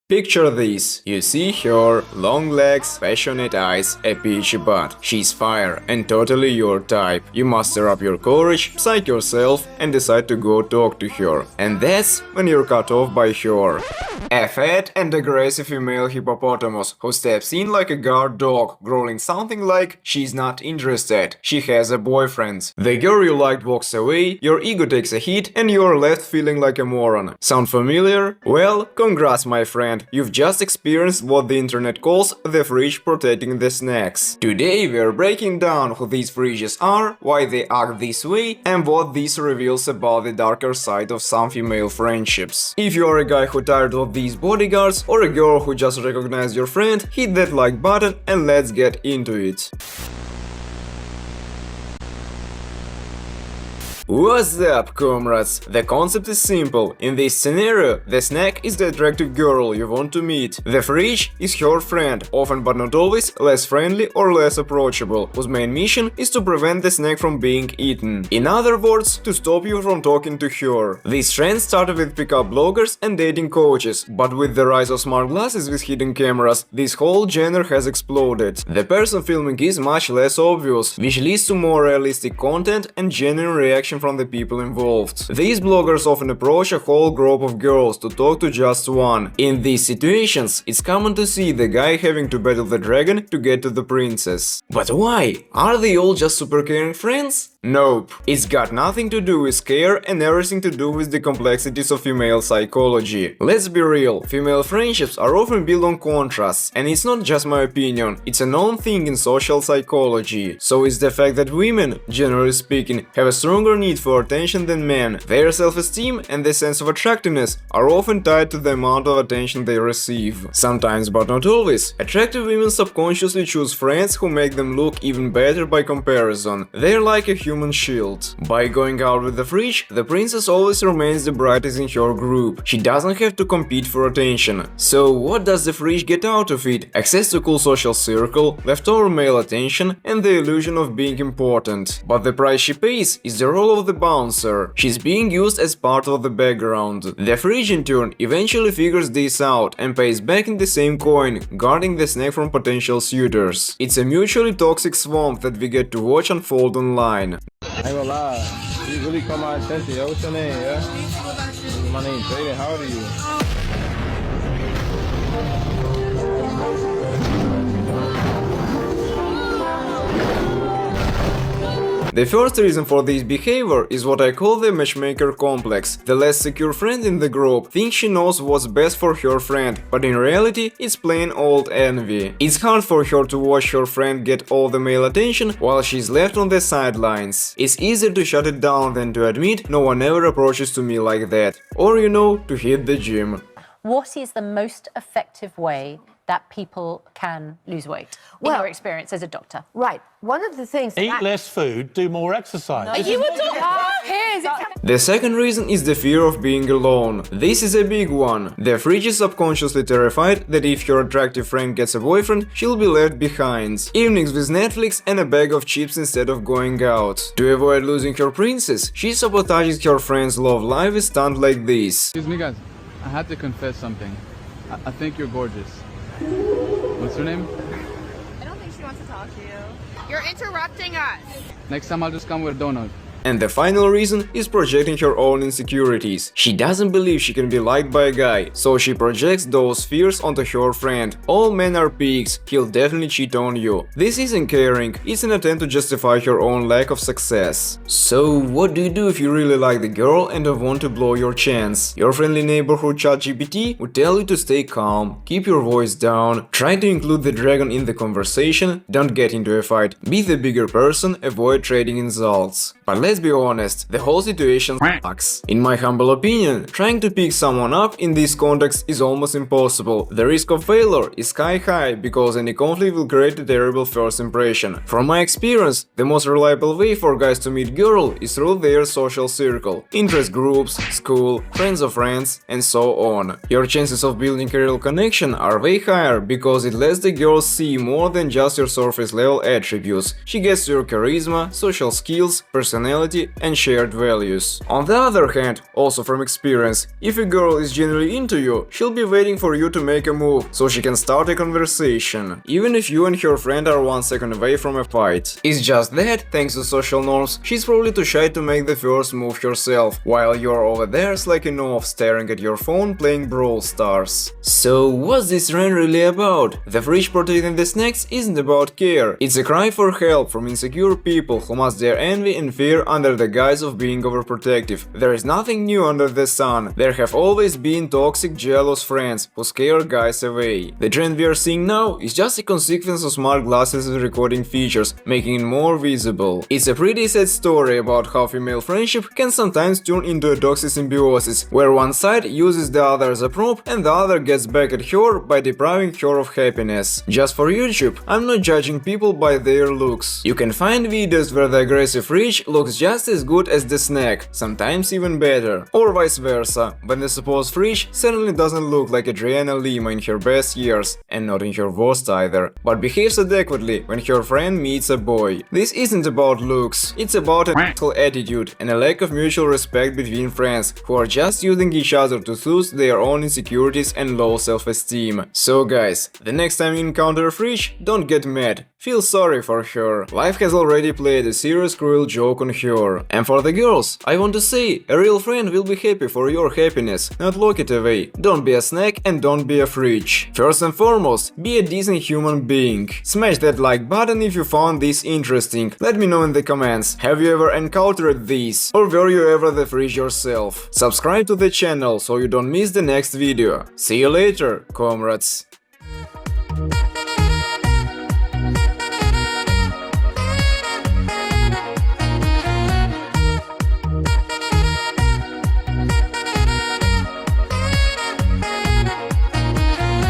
Picture this. You see her, long legs, passionate eyes, a peachy butt. She's fire and totally your type. You muster up your courage, psych yourself and decide to go talk to her. And that's when you're cut off by her. A fat and aggressive female hippopotamus who steps in like a guard dog, growling something like she's not interested, she has a boyfriend. The girl you liked walks away, your ego takes a hit and you're left feeling like a moron. Sound familiar? Well, congrats my friend, you've just experienced what the internet calls the fridge protecting the snacks. Today we're breaking down who these fridges are, why they act this way, and what this reveals about the darker side of some female friendships. If you're a guy who tired of these bodyguards or a girl who just recognized your friend, hit that like button and let's get into it. What's up, comrades? The concept is simple. In this scenario, the snack is the attractive girl you want to meet. The fridge is her friend, often but not always less friendly or less approachable, whose main mission is to prevent the snack from being eaten. In other words, to stop you from talking to her. This trend started with pickup bloggers and dating coaches, but with the rise of smart glasses with hidden cameras, this whole genre has exploded. The person filming is much less obvious, which leads to more realistic content and genuine reaction from the people involved. These bloggers often approach a whole group of girls to talk to just one. In these situations, it's common to see the guy having to battle the dragon to get to the princess. But why? Are they all just super caring friends? Nope. It's got nothing to do with care and everything to do with the complexities of female psychology. Let's be real, female friendships are often built on contrasts, and it's not just my opinion, it's a known thing in social psychology. So it's the fact that women, generally speaking, have a stronger need for attention than men. Their self-esteem and the sense of attractiveness are often tied to the amount of attention they receive. Sometimes, but not always, attractive women subconsciously choose friends who make them look even better by comparison. They're like a human shield. By going out with the fridge, the princess always remains the brightest in her group. She doesn't have to compete for attention. So what does the fridge get out of it? Access to cool social circle, leftover male attention, and the illusion of being important. But the price she pays is the role of the bouncer. She's being used as part of the background. The fridge in turn eventually figures this out and pays back in the same coin, guarding the snack from potential suitors. It's a mutually toxic swamp that we get to watch unfold online. I ain't gonna lie, you really caught my attention, yo. What's your name, yeah? My name's Jaden, how old are you? The first reason for this behavior is what I call the matchmaker complex. The less secure friend in the group thinks she knows what's best for her friend, but in reality it's plain old envy. It's hard for her to watch her friend get all the male attention while she's left on the sidelines. It's easier to shut it down than to admit no one ever approaches to me like that. Or you know, to hit the gym. What is the most effective way that people can lose weight, in your experience as a doctor? Right. One of the things... Eat less food, do more exercise. Are you a doctor? The second reason is the fear of being alone. This is a big one. The fridge is subconsciously terrified that if her attractive friend gets a boyfriend, she'll be left behind. Evenings with Netflix and a bag of chips instead of going out. To avoid losing her princess, she sabotages her friend's love life with stunts like this. Excuse me, guys. I have to confess something. I think you're gorgeous. What's your name? I don't think she wants to talk to you. You're interrupting us. Next time I'll just come with a donut. And the final reason is projecting her own insecurities. She doesn't believe she can be liked by a guy, so she projects those fears onto her friend. All men are pigs, he'll definitely cheat on you. This isn't caring, it's an attempt to justify her own lack of success. So what do you do if you really like the girl and don't want to blow your chance? Your friendly neighborhood ChatGPT would tell you to stay calm, keep your voice down, try to include the dragon in the conversation, don't get into a fight, be the bigger person, avoid trading insults. But let's be honest, the whole situation sucks. In my humble opinion, trying to pick someone up in this context is almost impossible. The risk of failure is sky high because any conflict will create a terrible first impression. From my experience, the most reliable way for guys to meet girl is through their social circle, interest groups, school, friends of friends, and so on. Your chances of building a real connection are way higher because it lets the girl see more than just your surface level attributes. She gets your charisma, social skills, personality, personality and shared values. On the other hand, also from experience, if a girl is genuinely into you, she'll be waiting for you to make a move so she can start a conversation, even if you and her friend are 1 second away from a fight. It's just that, thanks to social norms, she's probably too shy to make the first move herself, while you're over there slacking off, staring at your phone playing Brawl Stars. So what's this rant really about? The fridge protecting the snacks isn't about care, it's a cry for help from insecure people who mask their envy and fear under the guise of being overprotective. There is nothing new under the sun. There have always been toxic, jealous friends who scare guys away. The trend we are seeing now is just a consequence of smart glasses and recording features, making it more visible. It's a pretty sad story about how female friendship can sometimes turn into a toxic symbiosis, where one side uses the other as a prop and the other gets back at her by depriving her of happiness. Just for YouTube, I'm not judging people by their looks. You can find videos where the aggressive rich looks just as good as the snack, sometimes even better, or vice versa, but the supposed rich certainly doesn't look like Adriana Lima in her best years, and not in her worst either, but behaves adequately when her friend meets a boy. This isn't about looks, it's about an asshole attitude and a lack of mutual respect between friends who are just using each other to soothe their own insecurities and low self-esteem. So guys, the next time you encounter a fridge, don't get mad, feel sorry for her. Life has already played a serious cruel joke on her. And for the girls, I want to say, a real friend will be happy for your happiness, not lock it away. Don't be a snack and don't be a fridge. First and foremost, be a decent human being. Smash that like button if you found this interesting. Let me know in the comments, have you ever encountered these? Or were you ever the fridge yourself? Subscribe to the channel so you don't miss the next video. See you later, comrades.